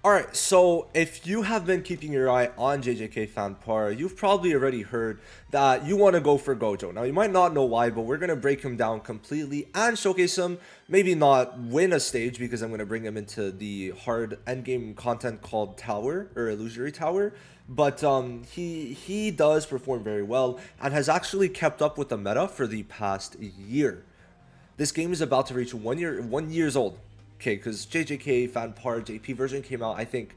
Alright, so if you have been keeping your eye on JJK FanPar, you've probably already heard that you want to go for Gojo. Now, you might not know why, but we're going to break him down completely and showcase him. Maybe not win a stage because I'm going to bring him into the hard endgame content called Tower, or Illusory Tower. But he does perform very well and has actually kept up with the meta for the past year. This game is about to reach 1 years old. Okay, because JJK FanPar JP version came out, I think,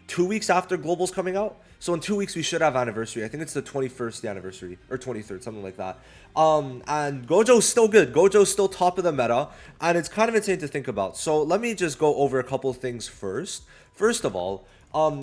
2 weeks after Global's coming out. So in 2 weeks we should have anniversary. I think it's the 21st anniversary or 23rd, something like that. And Gojo's still good. Gojo's still top of the meta, and it's kind of insane to think about. So let me just go over a couple things first. First of all,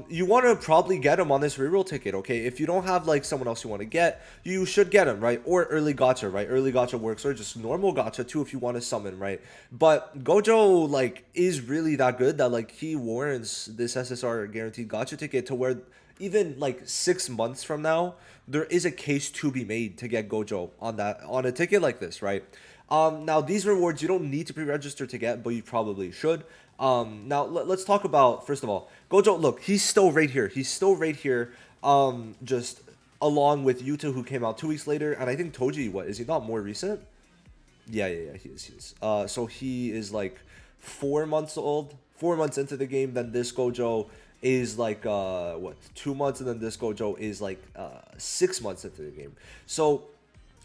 you want to probably get him on this reroll ticket, okay? If you don't have like someone else you want to get, you should get him, right? Or early gacha, right? Early gacha works, or just normal gacha too if you want to summon, right? But Gojo like is really that good that like he warrants this SSR guaranteed gacha ticket to where even like 6 months from now there is a case to be made to get Gojo on a ticket like this, right? Now these rewards you don't need to pre-register to get, but you probably should. Now let's talk about, first of all, Gojo. Look, he's still right here. He's still right here. Just along with Yuta, who came out 2 weeks later, and I think Toji. What is he not more recent? Yeah. He is. He is. So he is like 4 months old. 4 months into the game. Then this Gojo is like what, 2 months, and then this Gojo is like 6 months into the game. So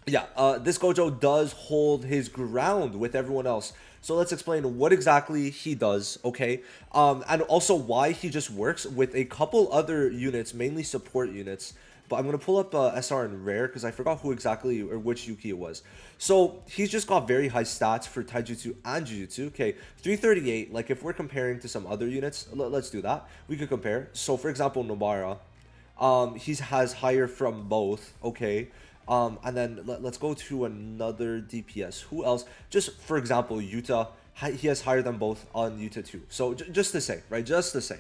yeah, this Gojo does hold his ground with everyone else. So let's explain what exactly he does, okay? And also why he just works with a couple other units, mainly support units. But I'm going to pull up SR and Rare because I forgot who exactly or which Yuki it was. So he's just got very high stats for Taijutsu and Jujutsu. Okay, 338, like if we're comparing to some other units, let's do that. We could compare. So for example, Nobara, he has higher from both, okay? And then let's go to another DPS. Who else? Just for example, Yuta, he has higher than both on Yuta too. So just to say, right? Just to say.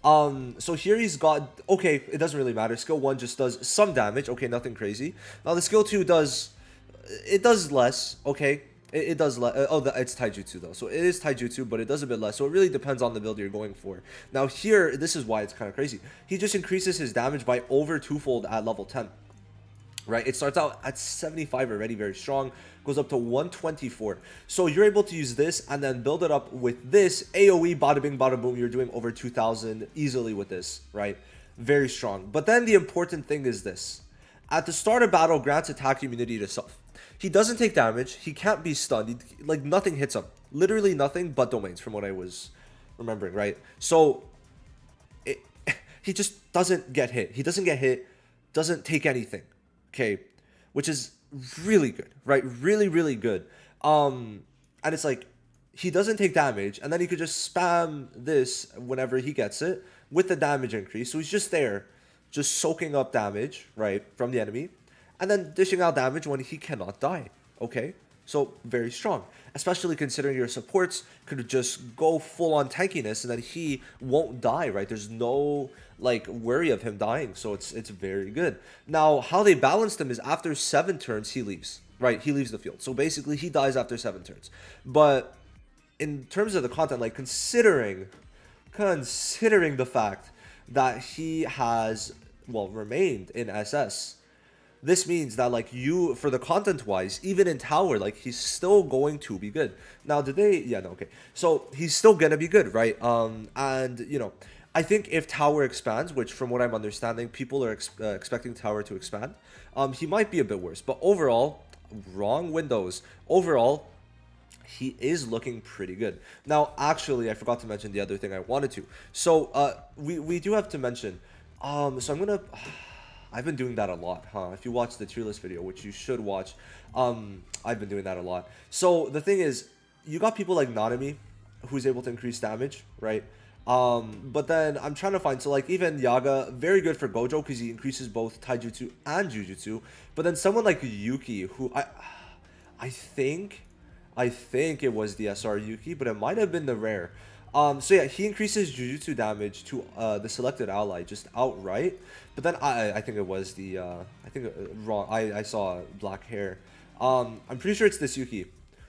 So here he's got, okay, it doesn't really matter. Skill 1 just does some damage. Okay, nothing crazy. Now the skill 2 does, it does less, okay? It does less. It's Taijutsu though. So it is Taijutsu, but it does a bit less. So it really depends on the build you're going for. Now here, this is why it's kind of crazy. He just increases his damage by over twofold at level 10. Right, it starts out at 75 already, very strong, goes up to 124. So you're able to use this and then build it up with this AoE, bada bing, bada boom. You're doing over 2,000 easily with this, right? Very strong. But then the important thing is this: at the start of battle, grants attack immunity to self. He doesn't take damage. He can't be stunned. Like nothing hits him. Literally nothing but domains, from what I was remembering, right? So he just doesn't get hit. He doesn't get hit. Doesn't take anything. Okay, which is really good, right? Really, really good. And it's like he doesn't take damage, and then he could just spam this whenever he gets it with the damage increase. So he's just there, just soaking up damage, right, from the enemy, and then dishing out damage when he cannot die. Okay, so very strong, especially considering your supports could just go full on tankiness, and then he won't die, right? There's no like worry of him dying, so it's very good. Now how they balanced him is after 7 turns he leaves, right? He leaves the field, so basically he dies after 7 turns. But in terms of the content, like considering the fact that he has, well, remained in SS, this means that like you, for the content wise, even in Tower, like he's still going to be good. Now did they, yeah, no, okay, so he's still gonna be good, right? And you know, I think if Tower expands, which from what I'm understanding, people are expecting Tower to expand, he might be a bit worse. But overall, wrong windows. Overall, he is looking pretty good. Now, actually, I forgot to mention the other thing I wanted to. So, we do have to mention. So I'm gonna. I've been doing that a lot, huh? If you watch the tier list video, which you should watch, I've been doing that a lot. So the thing is, you got people like Nanami, who's able to increase damage, right? But then I'm trying to find, so like even Yaga, very good for Gojo because he increases both Taijutsu and Jujutsu. But then someone like Yuki, who I think it was the SR Yuki, but it might have been the rare. So yeah, he increases Jujutsu damage to the selected ally just outright. But then I think it was the wrong. I saw black hair. I'm pretty sure it's this Yuki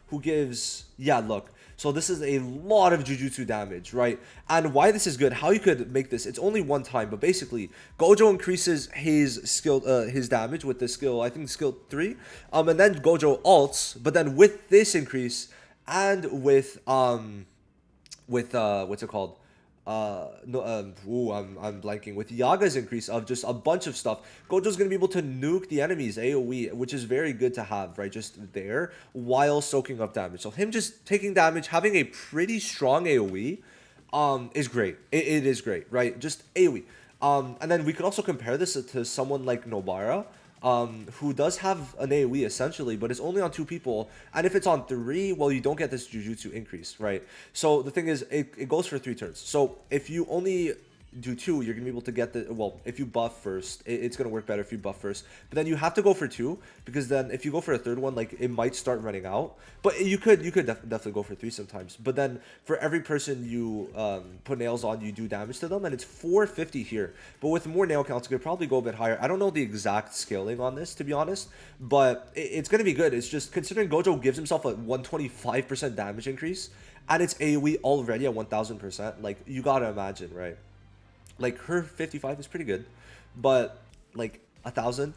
who gives, yeah, look. So this is a lot of jujutsu damage, right? And why this is good, how you could make this, it's only one time, but basically Gojo increases his skill, his damage with the skill, I think skill 3, and then Gojo ults, but then with this increase and with what's it called, no, I'm blanking, with Yaga's increase of just a bunch of stuff, Gojo's gonna be able to nuke the enemy's AoE, which is very good to have, right, just there while soaking up damage. So him just taking damage, having a pretty strong AoE is great. It is great, right, just AoE. And then we could also compare this to someone like Nobara, who does have an AoE essentially, but it's only on 2 people. And if it's on 3, well, you don't get this jujutsu increase, right? So the thing is, it goes for 3 turns. So if you only do 2, you're gonna be able to get the, well, if you buff first, it's gonna work better if you buff first, but then you have to go for 2, because then if you go for a 3rd one, like, it might start running out. But you could definitely go for 3 sometimes, but then for every person you put nails on, you do damage to them, and it's 450 here. But with more nail counts, it could probably go a bit higher. I don't know the exact scaling on this, to be honest, but it's gonna be good. It's just considering Gojo gives himself a 125% damage increase and it's AoE already at 1000%, like, you gotta imagine, right? Like, her 55 is pretty good, but like 1000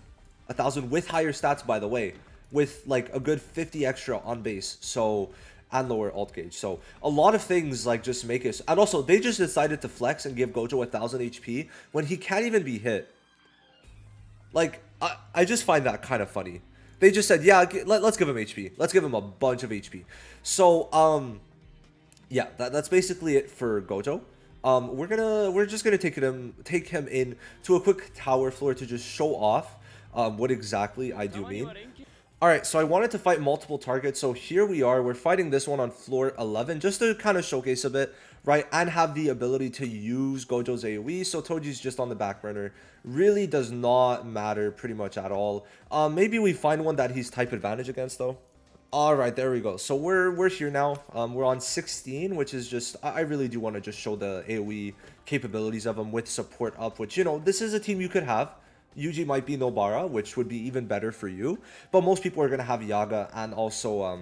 with higher stats, by the way, with like a good 50 extra on base, so, and lower alt gauge. So a lot of things like just make it. And also they just decided to flex and give Gojo 1000 HP when he can't even be hit. Like, I just find that kind of funny. They just said, yeah, let's give him HP, let's give him a bunch of HP. So yeah, that's basically it for Gojo. We're just gonna take him in to a quick tower floor to just show off what exactly I do mean. Alright, so I wanted to fight multiple targets, so here we are. We're fighting this one on floor 11 just to kind of showcase a bit, right, and have the ability to use Gojo's AoE. So Toji's just on the back burner, really does not matter pretty much at all. Maybe we find one that he's type advantage against though. Alright, there we go. So we're here now. We're on 16, which is just, I really do want to just show the AoE capabilities of him with support up, which, you know, this is a team you could have. Yuji might be Nobara, which would be even better for you, but most people are going to have Yaga, and also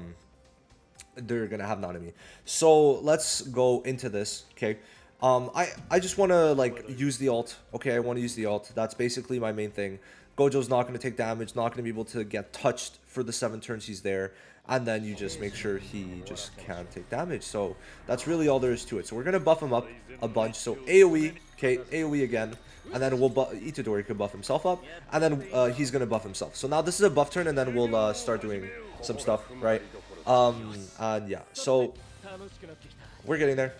they're going to have Nanami. So let's go into this, okay? I just want to, like, use the ult. Okay, I want to use the ult. That's basically my main thing. Gojo's not going to take damage, not going to be able to get touched for the 7 turns he's there, and then you just make sure he just can't take damage. So that's really all there is to it. So we're going to buff him up a bunch. So AoE, okay, AoE again, and then we'll Itadori could buff himself up, and then he's going to buff himself. So now this is a buff turn, and then we'll start doing some stuff, right? And yeah, so we're getting there,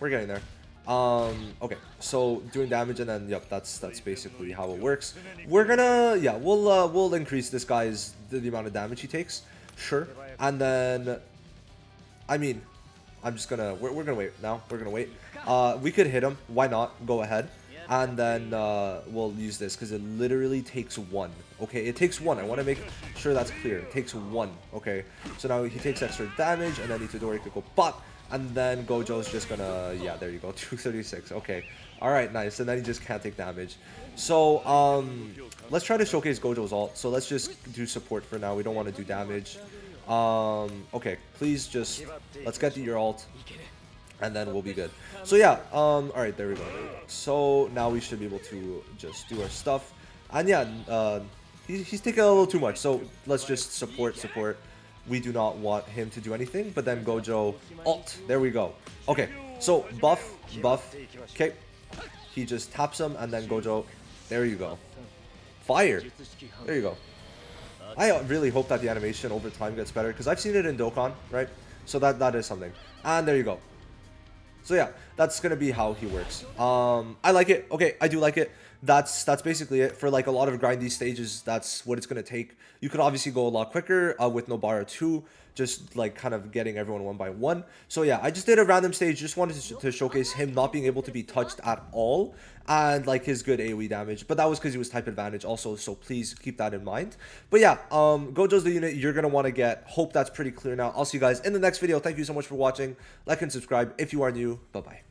okay, so doing damage, and then yep, that's basically how it works. We're gonna, yeah, we'll increase this guy's the amount of damage he takes, sure, and then I mean, I'm just gonna we're gonna wait now. We're gonna wait. We could hit him, why not? Go ahead, and then we'll use this because it literally takes 1. Okay, it takes 1. I want to make sure that's clear. It takes 1. Okay, so now he takes extra damage, and then Itadori could go bot. And then Gojo's just gonna, yeah, there you go, 236. Okay, all right, nice. And then he just can't take damage. So let's try to showcase Gojo's ult. So let's just do support for now. We don't want to do damage. Okay, please just let's get to your ult, and then we'll be good. So yeah, all right, there we go. So now we should be able to just do our stuff. And yeah, he's taking a little too much. So let's just support. We do not want him to do anything, but then Gojo ult. There we go. Okay, so buff. Okay, he just taps him, and then Gojo. There you go. Fire. There you go. I really hope that the animation over time gets better, because I've seen it in Dokkan, right? So that is something. And there you go. So yeah, that's gonna be how he works. I like it. Okay, I do like it. That's basically it for like a lot of grindy stages. That's what it's gonna take. You could obviously go a lot quicker with Nobara 2, just like kind of getting everyone 1 by 1. So yeah, I just did a random stage. Just wanted to showcase him not being able to be touched at all, and like his good AoE damage. But that was because he was type advantage also, so please keep that in mind. But yeah, Gojo's the unit you're gonna want to get. Hope that's pretty clear now. I'll see you guys in the next video. Thank you so much for watching. Like and subscribe if you are new. Bye bye.